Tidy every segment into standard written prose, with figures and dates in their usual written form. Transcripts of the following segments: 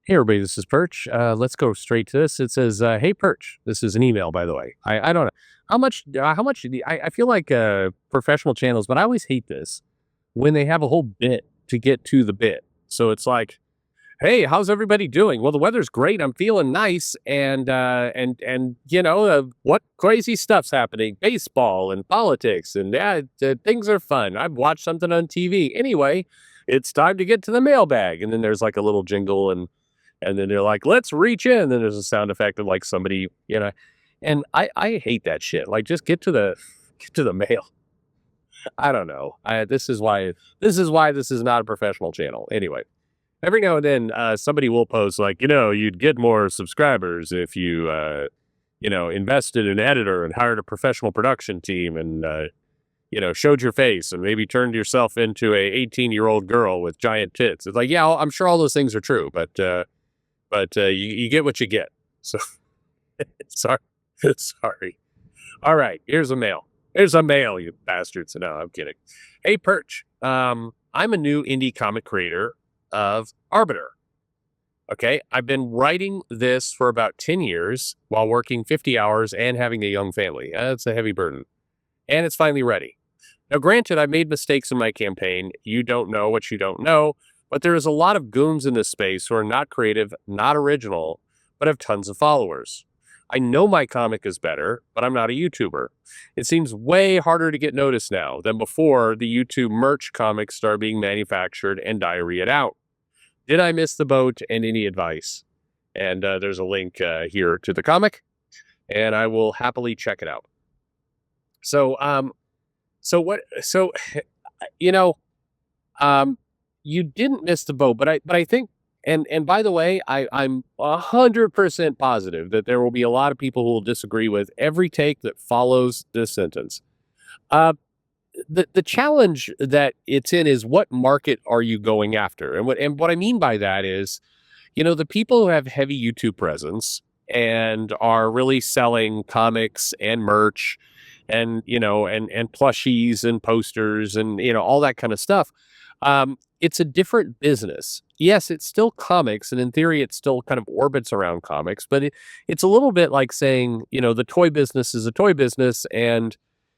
Hey everybody, this is Perch. Let's go straight to this. It says, "Hey Perch." This is an email, by the way. I don't know how much. I feel like professional channels, but I always hate this when they have a whole bit to get to the bit. So it's like, "Hey, how's everybody doing? Well, the weather's great. I'm feeling nice, and what crazy stuff's happening? Baseball and politics, and yeah, things are fun. I've watched something on TV. Anyway, it's time to get to the mailbag." And then there's like a little jingle and then they're like, "Let's reach in." And then there's a sound effect of like somebody, and I hate that shit. Like, just get to the mail. I don't know. This is why this is not a professional channel. Anyway, every now and then somebody will post like, you'd get more subscribers if you invested in an editor and hired a professional production team and showed your face and maybe turned yourself into a 18-year-old girl with giant tits. It's like, yeah, I'm sure all those things are true, but you get what you get. So sorry, sorry. All right, here's a mail. Here's a mail, you bastards. No, I'm kidding. Hey, Perch. I'm a new indie comic creator of Arbiter. Okay, I've been writing this for about 10 years while working 50 hours and having a young family. That's a heavy burden. And it's finally ready. Now, granted, I made mistakes in my campaign. You don't know what you don't know, but there is a lot of goons in this space who are not creative, not original, but have tons of followers. I know my comic is better, but I'm not a YouTuber. It seems way harder to get noticed now than before the YouTube merch comics started being manufactured and diarrheaed out. Did I miss the boat, and any advice? And there's a link here to the comic, and I will happily check it out. So, so what? So, you know, you didn't miss the boat, but I think, and by the way, I'm 100% positive that there will be a lot of people who will disagree with every take that follows this sentence. Uh, the challenge that it's in is, what market are you going after? And what I mean by that is, the people who have heavy YouTube presence and are really selling comics and merch and and plushies and posters and all that kind of stuff. It's a different business. Yes, it's still comics, and in theory, it still kind of orbits around comics, but it's a little bit like saying, the toy business is a toy business, and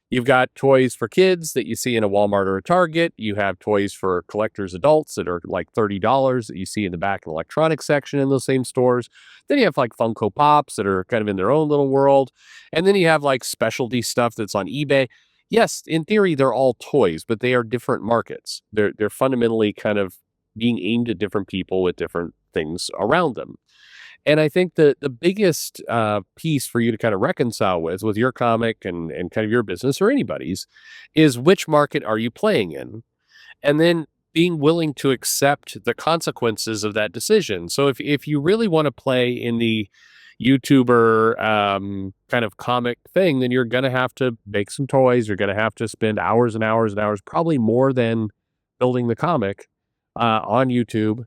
you've got toys for kids that you see in a Walmart or a Target. You have toys for collectors, adults that are like $30 that you see in the back and electronics section in those same stores. Then you have like Funko Pops that are kind of in their own little world. And then you have like specialty stuff that's on eBay. Yes, in theory, they're all toys, but they are different markets. They're fundamentally kind of being aimed at different people with different things around them. And I think the biggest piece for you to kind of reconcile with your comic and kind of your business or anybody's is, which market are you playing in? And then being willing to accept the consequences of that decision. So if you really want to play in the YouTuber kind of comic thing, then you're going to have to make some toys. You're going to have to spend hours and hours and hours, probably more than building the comic on YouTube.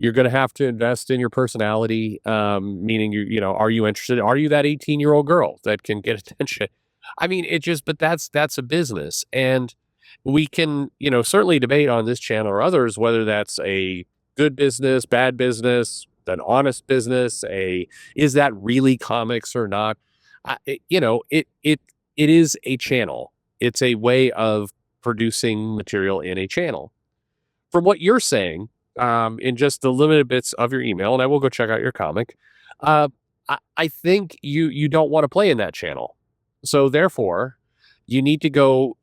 You're going to have to invest in your personality, meaning are you interested? Are you that 18-year-old girl that can get attention? I mean, but that's a business, and we can, certainly debate on this channel or others whether that's a good business, bad business, an honest business. Is that really comics or not? It is a channel. It's a way of producing material in a channel. From what you're saying, in just the limited bits of your email, and I will go check out your comic, I think you don't want to play in that channel. So therefore, you need to go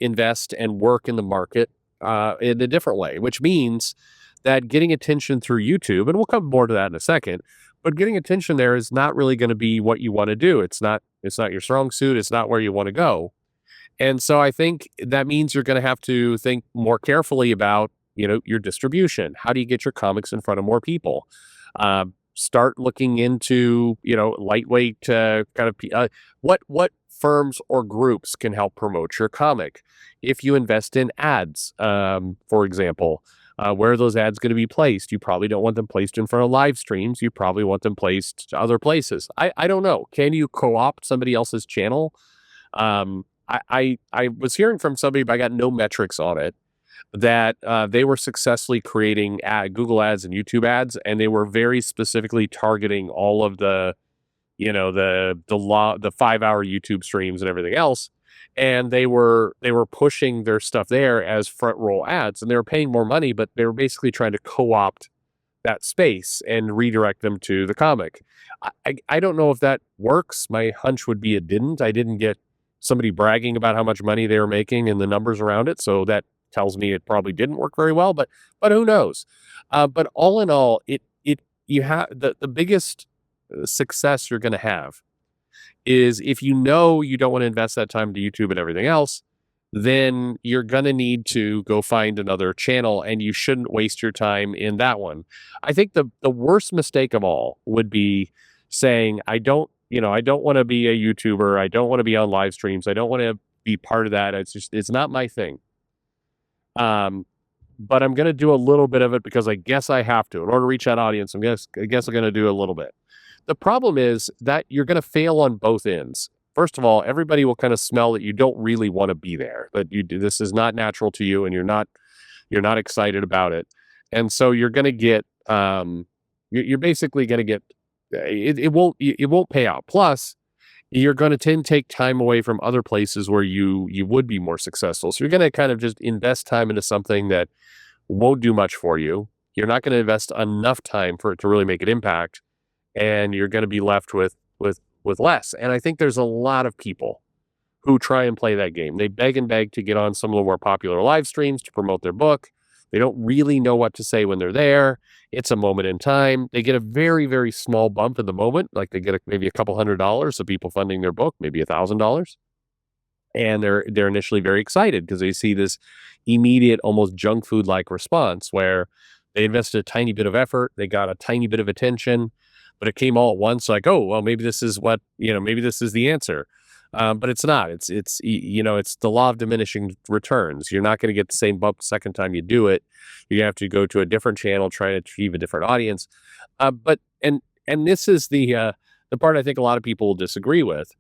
invest and work in the market in a different way, which means that getting attention through YouTube, and we'll come more to that in a second, but getting attention there is not really going to be what you want to do. It's not your strong suit. It's not where you want to go. And so I think that means you're going to have to think more carefully about your distribution. How do you get your comics in front of more people? Start looking into, lightweight kind of what firms or groups can help promote your comic. If you invest in ads, for example, where are those ads going to be placed? You probably don't want them placed in front of live streams. You probably want them placed to other places. I don't know. Can you co-opt somebody else's channel? I was hearing from somebody, but I got no metrics on it. that they were successfully creating Google ads and YouTube ads, and they were very specifically targeting all of the, the 5 hour YouTube streams and everything else. And they were pushing their stuff there as front roll ads, and they were paying more money, but they were basically trying to co-opt that space and redirect them to the comic. I don't know if that works. My hunch would be it didn't. I didn't get somebody bragging about how much money they were making and the numbers around it, so that tells me it probably didn't work very well. But who knows? But all in all, it you have the biggest success you're going to have is if you know you don't want to invest that time to YouTube and everything else, then you're going to need to go find another channel, and you shouldn't waste your time in that one. I think the worst mistake of all would be saying, I don't want to be a YouTuber. I don't want to be on live streams. I don't want to be part of that. It's not my thing. But I'm going to do a little bit of it because I guess I have to in order to reach that audience. I guess I'm going to do a little bit. The problem is that you're going to fail on both ends. First of all, everybody will kind of smell that you don't really want to be there, that this is not natural to you, and you're not excited about it. And so you're going to get, you're basically going to get, it won't pay out. Plus, you're going to take time away from other places where you would be more successful. So you're going to kind of just invest time into something that won't do much for you. You're not going to invest enough time for it to really make an impact, and you're going to be left with less. And I think there's a lot of people who try and play that game. They beg and beg to get on some of the more popular live streams to promote their book. They don't really know what to say when they're there. It's a moment in time. They get a very, very small bump in the moment. Like they get maybe a couple $100 of people funding their book, maybe $1,000. And they're initially very excited because they see this immediate, almost junk food like response where they invested a tiny bit of effort, they got a tiny bit of attention, but it came all at once. Like, oh, well, maybe this is maybe this is the answer. But it's not. It's the law of diminishing returns. You're not going to get the same bump the second time you do it. You have to go to a different channel, try to achieve a different audience. And this is the part I think a lot of people will disagree with.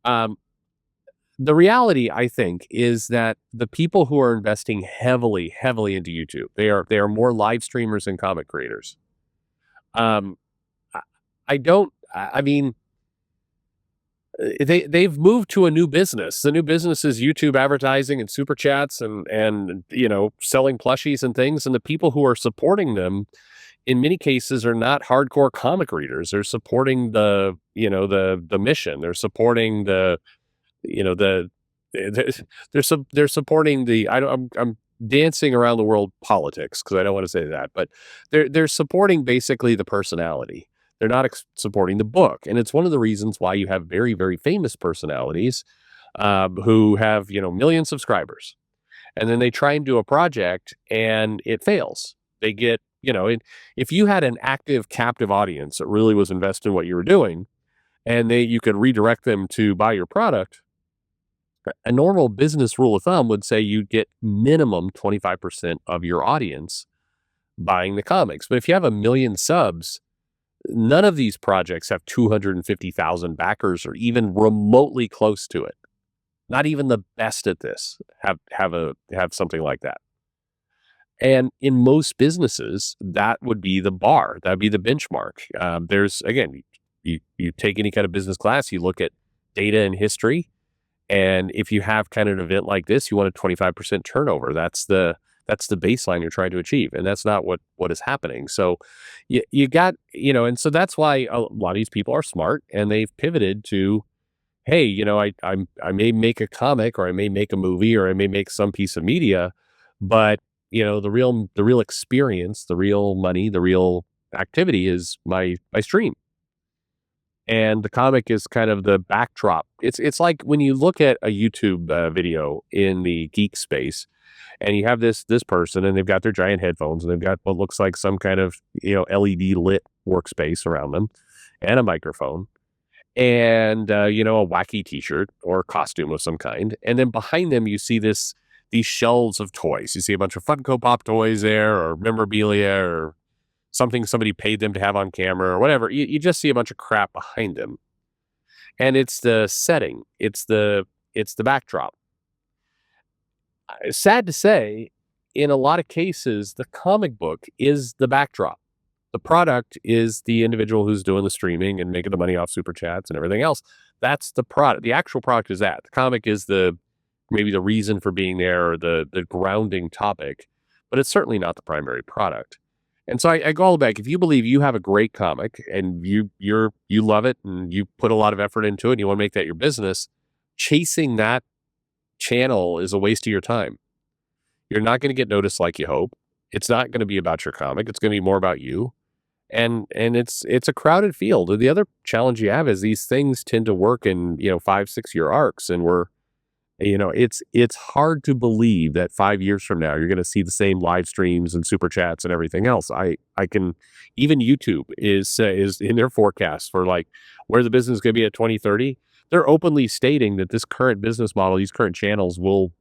The reality, I think, is that the people who are investing heavily, heavily into YouTube, they are more live streamers and comic creators. Um, I mean, they've moved to a new business. The new business is YouTube advertising and super chats and selling plushies and things. And the people who are supporting them, in many cases, are not hardcore comic readers. They're supporting the mission. They're supporting they're supporting I'm dancing around the world politics because I don't want to say that, but they're supporting basically the personality. They're not supporting the book, and it's one of the reasons why you have very, very famous personalities who have million subscribers, and then they try and do a project and it fails. They get if you had an active captive audience that really was invested in what you were doing, and you could redirect them to buy your product. A normal business rule of thumb would say you'd get minimum 25% of your audience buying the comics. But if you have 1 million subs, none of these projects have 250,000 backers or even remotely close to it. Not even the best at this have something like that. And in most businesses, that would be the bar. That'd be the benchmark. There's, again, you take any kind of business class, you look at data and history. And if you have kind of an event like this, you want a 25% turnover. That's the baseline you're trying to achieve. And that's not what is happening. So you got, and so that's why a lot of these people are smart and they've pivoted to, hey, I may make a comic or I may make a movie or I may make some piece of media, but the real experience, the real money, the real activity is my stream. And the comic is kind of the backdrop. It's like when you look at a YouTube video in the geek space, and you have this person, and they've got their giant headphones, and they've got what looks like some kind of LED lit workspace around them, and a microphone, and a wacky T-shirt or costume of some kind, and then behind them you see these shelves of toys. You see a bunch of Funko Pop toys there, or memorabilia, or something somebody paid them to have on camera or whatever. You just see a bunch of crap behind them. And it's the setting. It's the backdrop. Sad to say, in a lot of cases, the comic book is the backdrop. The product is the individual who's doing the streaming and making the money off super chats and everything else. That's the product. The actual product is that. The comic is the maybe the reason for being there or the grounding topic, but it's certainly not the primary product. And so I go all back. If you believe you have a great comic and you love it and you put a lot of effort into it and you want to make that your business, chasing that channel is a waste of your time. You're not going to get noticed like you hope. It's not going to be about your comic. It's going to be more about you. And it's a crowded field. And the other challenge you have is these things tend to work in, 5, 6 year arcs. And it's hard to believe that 5 years from now, you're going to see the same live streams and super chats and everything else. I can, even YouTube is in their forecast for like where the business is going to be at 2030. They're openly stating that this current business model, these current channels will,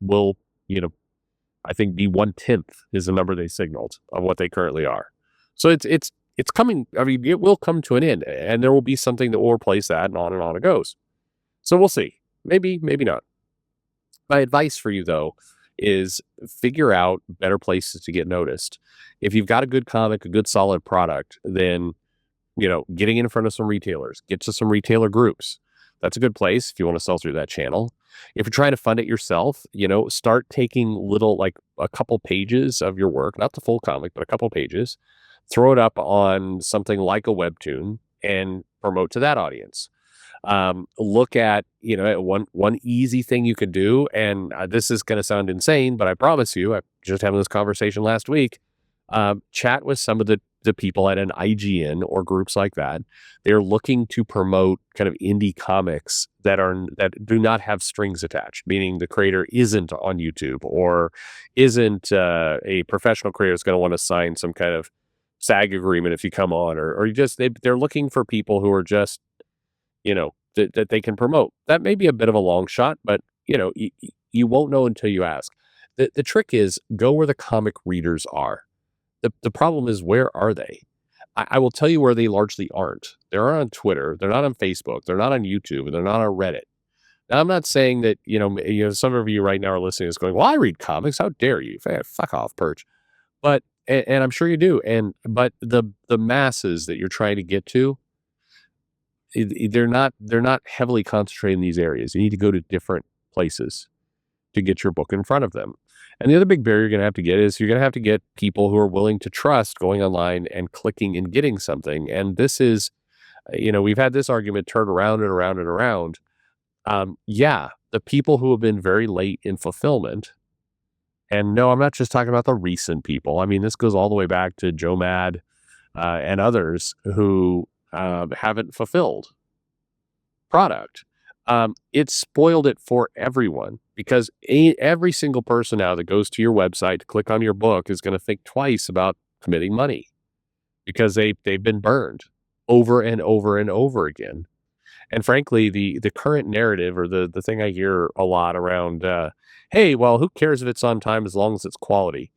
I think be 1/10 is the number they signaled of what they currently are. So it's coming. I mean, it will come to an end, and there will be something that will replace that, and on it goes. So we'll see. Maybe not. My advice for you though is figure out better places to get noticed. If you've got a good comic, a good solid product, then getting in front of some retailers, get to some retailer groups. That's a good place if you want to sell through that channel. If you're trying to fund it yourself, start taking little, like a couple pages of your work, not the full comic, but a couple pages, throw it up on something like a webtoon and promote to that audience. Look at, one easy thing you could do. And this is going to sound insane, but I promise you, I just having this conversation last week, chat with some of the people at an IGN or groups like that. They're looking to promote kind of indie comics that do not have strings attached, meaning the creator isn't on YouTube or isn't a professional creator is going to want to sign some kind of SAG agreement if you come on, or you just they're looking for people who are just that they can promote. That may be a bit of a long shot, but you won't know until you ask. The trick is go where the comic readers are. The problem is, where are they? I will tell you where they largely aren't. They're on Twitter. They're not on Facebook. They're not on YouTube. And they're not on Reddit. Now, I'm not saying that, some of you right now are listening is going, well, I read comics. How dare you? Fuck off, Perch. But, and I'm sure you do. But the masses that you're trying to get to, they're not heavily concentrated in these areas. You need to go to different places to get your book in front of them. And the other big barrier you're going to have to get is you're going to have to get people who are willing to trust going online and clicking and getting something. And this is, we've had this argument turn around and around and around. The people who have been very late in fulfillment, and no, I'm not just talking about the recent people. I mean, this goes all the way back to Joe Mad and others who haven't fulfilled product. It spoiled it for everyone because every single person now that goes to your website to click on your book is going to think twice about committing money because they've been burned over and over and over again. And frankly, the current narrative or the thing I hear a lot around, hey, well, who cares if it's on time as long as it's quality?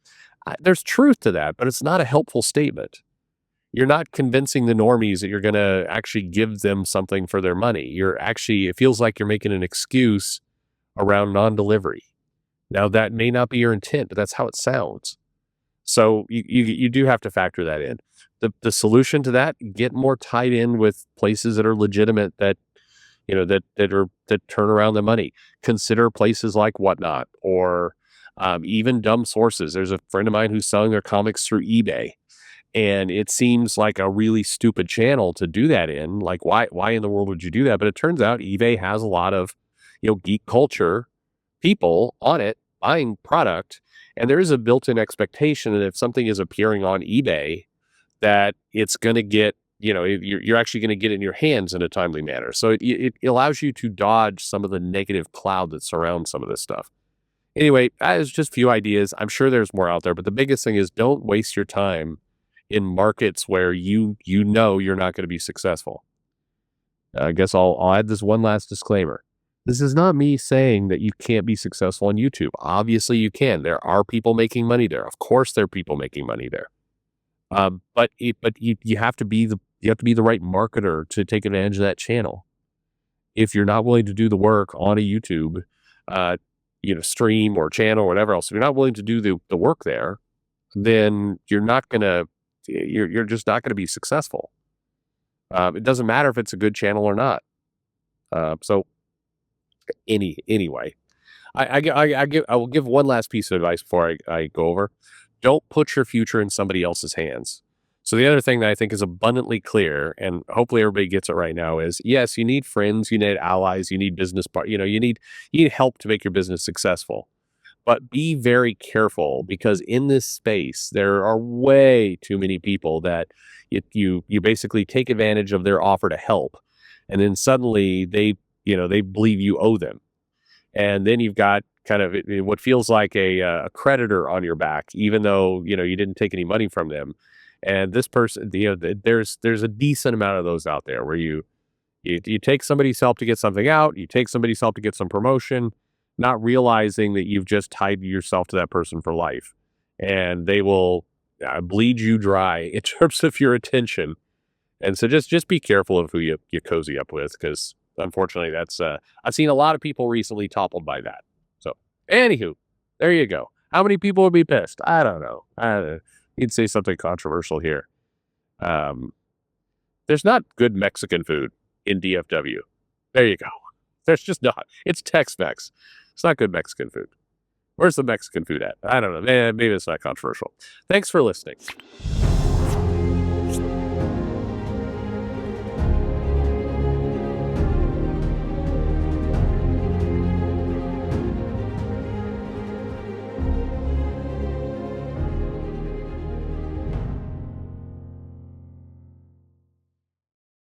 There's truth to that, but it's not a helpful statement. You're not convincing the normies that you're going to actually give them something for their money. It feels like you're making an excuse around non-delivery. Now, that may not be your intent, but that's how it sounds. So you do have to factor that in. The solution to that, get more tied in with places that are legitimate that turn around the money. Consider places like Whatnot or even dumb sources. There's a friend of mine who's selling their comics through eBay. And it seems like a really stupid channel to do that in. Like, why in the world would you do that? But it turns out eBay has a lot of, geek culture people on it buying product. And there is a built-in expectation that if something is appearing on eBay, that it's going to get, you're actually going to get it in your hands in a timely manner. So it allows you to dodge some of the negative cloud that surrounds some of this stuff. Anyway, that is just a few ideas. I'm sure there's more out there, but the biggest thing is don't waste your time in markets where you're not going to be successful. I guess I'll add this one last disclaimer. This is not me saying that you can't be successful on YouTube. Obviously you can. There are people making money there. Of course there are people making money there. But you have to be the right marketer to take advantage of that channel. If you're not willing to do the work on a YouTube, stream or channel or whatever else, if you're not willing to do the work there, then you're just not gonna be successful. It doesn't matter if it's a good channel or not. So anyway, I will give one last piece of advice before I go over. Don't put your future in somebody else's hands. So the other thing that I think is abundantly clear, and hopefully everybody gets it right now, is yes, you need friends, you need allies, you need you need help to make your business successful. But be very careful, because in this space there are way too many people that you basically take advantage of their offer to help, and then suddenly they believe you owe them, and then you've got kind of what feels like a creditor on your back, even though you didn't take any money from them. And this person, there's a decent amount of those out there where you take somebody's help to get something out, you take somebody's help to get some promotion, not realizing that you've just tied yourself to that person for life, and they will bleed you dry in terms of your attention. And so just be careful of who you cozy up with, because unfortunately that's I've seen a lot of people recently toppled by that. So anywho, there you go. How many people would be pissed? I don't know. You'd say something controversial here. Um, there's not good Mexican food in DFW. There you go. There's just not. It's Tex-Mex. It's not good Mexican food. Where's the Mexican food at? I don't know. Maybe it's not controversial. Thanks for listening.